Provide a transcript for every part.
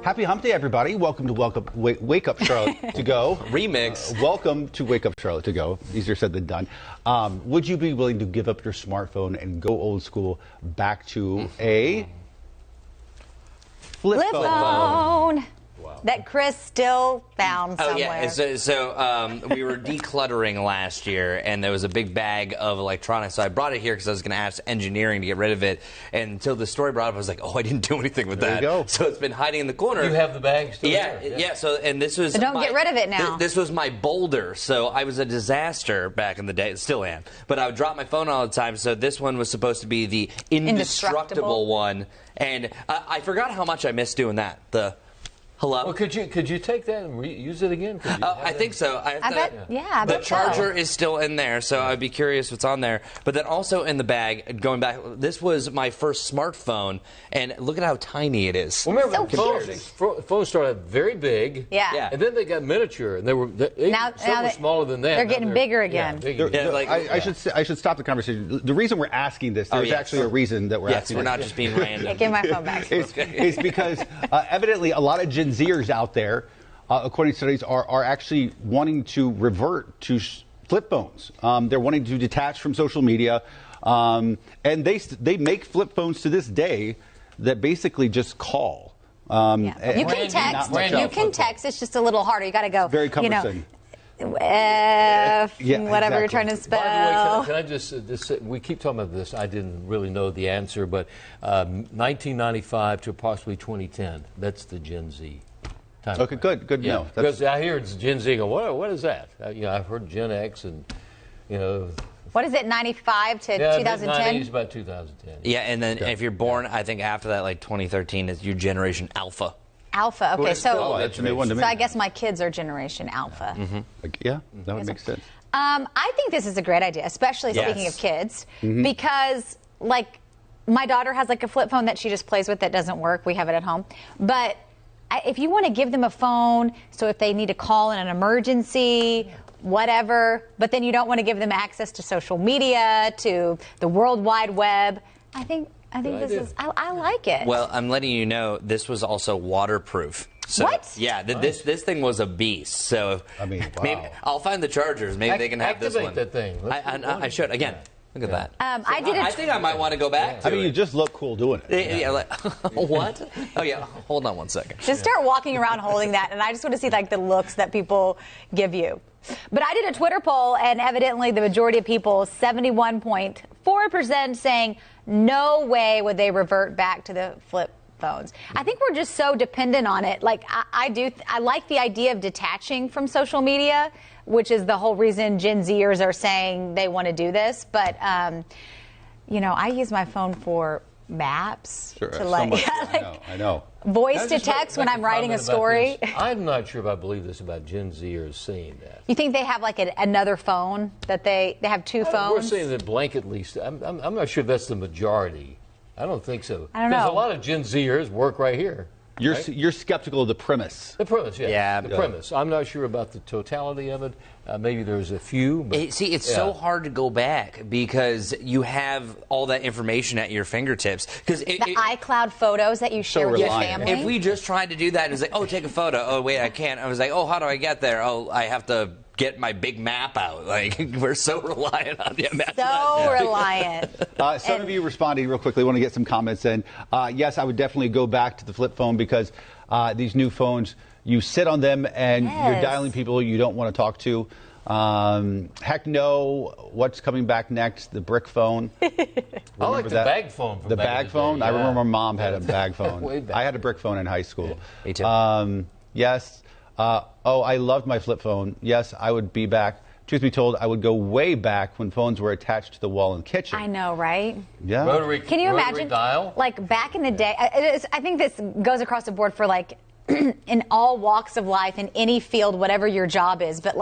Happy Hump Day, everybody. Welcome to Wake Up Charlotte to Go. Remix. Welcome to Wake Up Charlotte to Go. Easier said than done. Would you be willing to give up your smartphone and go old school back to a flip phone? Wow. That Chris still found somewhere. Oh, yeah. So we were decluttering last year, and there was a big bag of electronics. So I brought it here because I was going to ask engineering to get rid of it. And until the story brought up, I was like, oh, I didn't do anything with that. There you go. So it's been hiding in the corner. You have the bag still there? Yeah. So, and this was. So don't get rid of it now. This was my boulder. So I was a disaster back in the day. Still am. But I would drop my phone all the time. So this one was supposed to be the indestructible one. And I forgot how much I missed doing that. Hello? Well, could you take that and use it again? I think so. I bet the charger is still in there, so I'd be curious what's on there. But then also in the bag, going back, this was my first smartphone, and look at how tiny it is. Well, remember, phones started very big, and then they got miniature, and they were smaller than that. They're getting bigger again. I should stop the conversation. The reason we're asking this, there's actually a reason that we're asking we're this. not just being random. Give my phone back. It's because evidently a lot of Gen Zers out there, according to studies, are actually wanting to revert to flip phones. They're wanting to detach from social media, and they make flip phones to this day that basically just call. You can text. You can text. It's just a little harder. You got to go. Very cumbersome. Whatever you're trying to spell. By the way, can I just say, we keep talking about this. I didn't really know the answer, but 1995 to possibly 2010. That's the Gen Z. Okay, good to know. Because I hear it's Gen Z. Go, what is that? I've heard Gen X and, What is it, 95 to 2010? It's about 2010. Yeah, and then if you're born, I think after that, like 2013, is your Generation Alpha. Alpha. Okay, so that's a new one to me. So I guess my kids are Generation Alpha. Yeah, that would make sense. I think this is a great idea, especially speaking of kids, because my daughter has a flip phone that she just plays with that doesn't work. We have it at home, but if you want to give them a phone, so if they need to call in an emergency, whatever, but then you don't want to give them access to social media, to the World Wide Web, I think this is, I like it. Well, I'm letting you know this was also waterproof. So, what? Yeah, this thing was a beast. So wow. Maybe I'll find the chargers. Maybe they can have this one. That thing. I should again. Look at that. I think I might want to go back to it. you just look cool doing it. What? Oh, yeah. Hold on one second. Just start walking around holding that, and I just want to see the looks that people give you. But I did a Twitter poll, and evidently the majority of people, 71.4%, saying no way would they revert back to the flip phones. I think we're just so dependent on it. I like the idea of detaching from social media, which is the whole reason Gen Zers are saying they want to do this. But, I use my phone for maps. Sure, to I know. Voice to text when I'm writing a story. I'm not sure if I believe this about Gen Zers saying that. You think they have another phone, that they have two phones? We're saying that blanket least. I'm not sure if that's the majority. I don't think so. I don't know. Because a lot of Gen Zers work right here. You're skeptical of the premise. The premise, yeah. The premise. I'm not sure about the totality of it. Maybe there's a few. But, it's so hard to go back because you have all that information at your fingertips. The iCloud photos that you share with your family. If we just tried to do that, it was like, oh, take a photo. Oh, wait, I can't. I was like, oh, how do I get there? Oh, I have to get my big map out. We're so reliant on the map. So reliant. Some of you responding real quickly. Want to get some comments in. Yes, I would definitely go back to the flip phone because these new phones, you sit on them and you're dialing people you don't want to talk to. Heck no. What's coming back next? The brick phone. I like the bag phone. The bag phone? I remember my mom had a bag phone. I had a brick phone in high school. Me too. Yes. I loved my flip phone. Yes, I would be back. Truth be told, I would go way back when phones were attached to the wall in the kitchen. I know, right? Yeah. Can you imagine? Dial? Back in the day, I think this goes across the board for in all walks of life, in any field, whatever your job is, but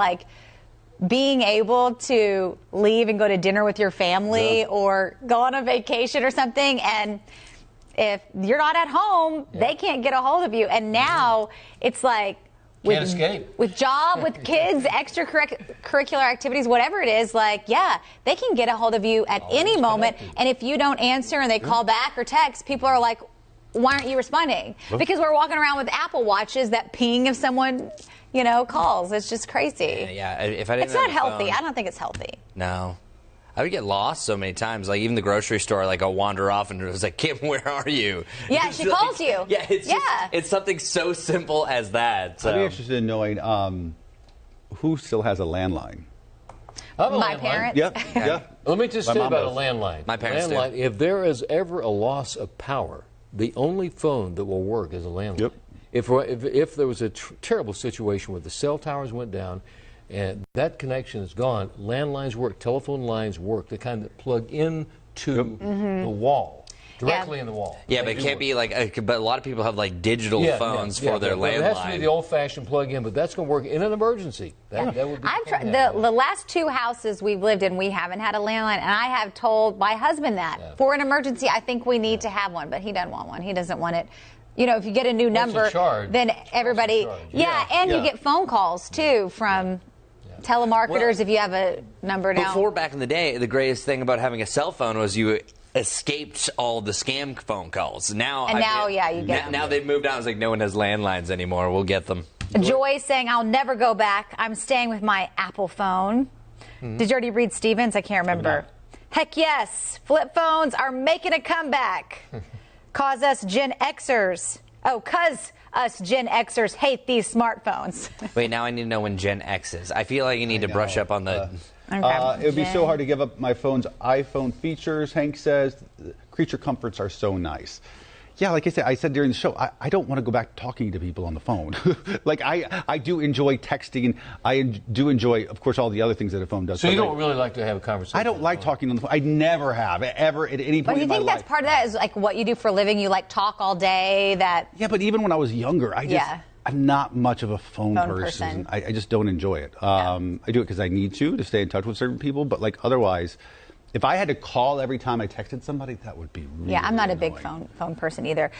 being able to leave and go to dinner with your family or go on a vacation or something, and if you're not at home, they can't get a hold of you. And now it's can't escape. With job, with kids, extracurricular activities, whatever it is, they can get a hold of you at any moment. And if you don't answer and they call back or text, people are like, why aren't you responding? Because we're walking around with Apple Watches that ping if someone, calls. It's just crazy. Yeah, if I didn't It's not have a healthy. phone- I don't think it's healthy. No. I would get lost so many times. Like, even the grocery store, like, I'll wander off and it was like, Kim, where are you? Yeah, It's she like- calls you. Yeah, it's something so simple as that. So. I'd be interested in knowing who still has a landline. My parents. Yeah. Let me just My say mom about does. a landline. My parents do. landline, if there is ever a loss of power, the only phone that will work is a landline. Yep. If there was a terrible situation where the cell towers went down and that connection is gone, landlines work, telephone lines work, the kind that plug into the wall, directly in the wall. Yeah, but it can't be like, but a lot of people have like digital phones for their landline. It has to be the old-fashioned plug-in, but that's going to work in an emergency. That would be I've tried the last 2 houses we've lived in. We haven't had a landline, and I have told my husband that for an emergency, I think we need to have one, but he doesn't want one. He doesn't want it. If you get a new number, then everybody. And you get phone calls too from telemarketers if you have a number now. Before, back in the day, the greatest thing about having a cell phone was you escaped all the scam phone calls. Now, you get them. Now they've moved on. It's like no one has landlines anymore. We'll get them. Joy saying, I'll never go back. I'm staying with my Apple phone. Did you already read Stevens? I can't remember. Heck yes. Flip phones are making a comeback. Cause us Gen Xers hate these smartphones. Wait, now I need to know when Gen X is. I feel like you need to brush up on the... It would be so hard to give up my phone's iPhone features. Hank says, creature comforts are so nice. Yeah, like I said during the show, I don't want to go back talking to people on the phone. I do enjoy texting. I do enjoy, of course, all the other things that a phone does. So you don't really like to have a conversation? I don't like talking on the phone. I never have, ever, at any point in my life. But you think that's part of that is like what you do for a living? You like talk all day? Yeah, but even when I was younger, I'm not much of a phone person. I just don't enjoy it. I do it because I need to stay in touch with certain people, but otherwise... If I had to call every time I texted somebody, that would be really I'm not a big annoying. phone person either.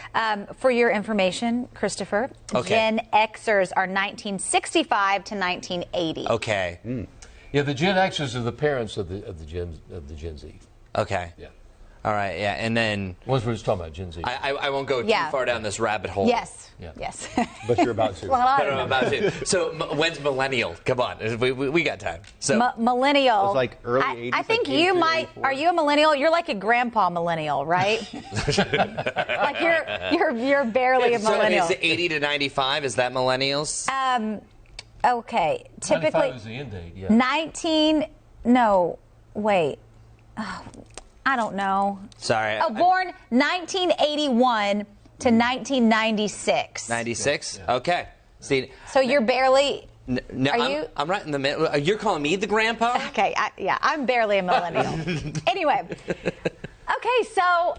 For your information, Christopher, Gen Xers are 1965 to 1980. Okay. Yeah, the Gen Xers are the parents of the Gen Z. Okay. Yeah. All right, yeah, and then... Once we're just talking about Gen Z. I won't go too far down this rabbit hole. Yes. Yeah. Yes. But you're about to. No, I'm about to. So when's millennial? Come on, we got time. So millennial. It's like early 80s. I think like you 83, might. 84. Are you a millennial? You're like a grandpa millennial, right? Like you're barely a millennial. So is 80 to 95? Is that millennials? Okay. Typically, 95 is the end date. Yeah. 19. No, wait. Oh, I don't know. Sorry. Born 1981 to 1996. 96? Yeah. Okay. See, So you're barely. no, Are you? I'm right in the middle. You're calling me the grandpa? Okay, I'm barely a millennial. Anyway. Okay, so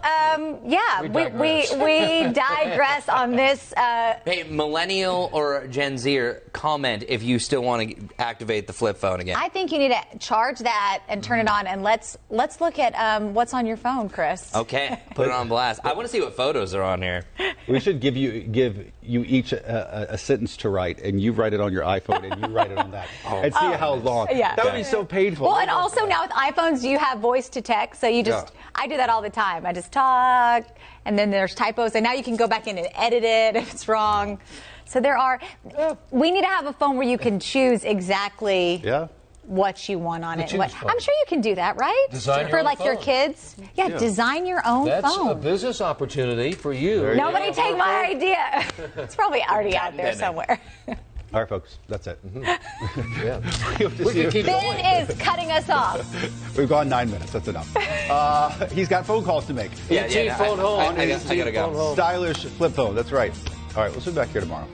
we digress on this. Hey, millennial or Gen Zer, comment if you still want to activate the flip phone again. I think you need to charge that and turn it on, and let's look at what's on your phone, Chris. Okay, put it on blast. I want to see what photos are on here. We should give you each a sentence to write, and you write it on your iPhone, and you write it on that, and see how long. Yeah. That would be so painful. Well, and also now with iPhones, you have voice to text, so you just I do that all the time. I just talk, and then there's typos, and now you can go back in and edit it if it's wrong. So we need to have a phone where you can choose exactly what you want on it. I'm sure you can do that, right? Design for your own your phone. kids. Yeah, design your own phone. That's a business opportunity for you. Nobody take my idea. It's probably already out there somewhere. All right, folks, that's it. Yeah. We can keep Ben is cutting us off. We've gone 9 minutes. That's enough. He's got phone calls to make. phone home. I gotta go. Stylish flip phone. That's right. All right, we'll see you back here tomorrow.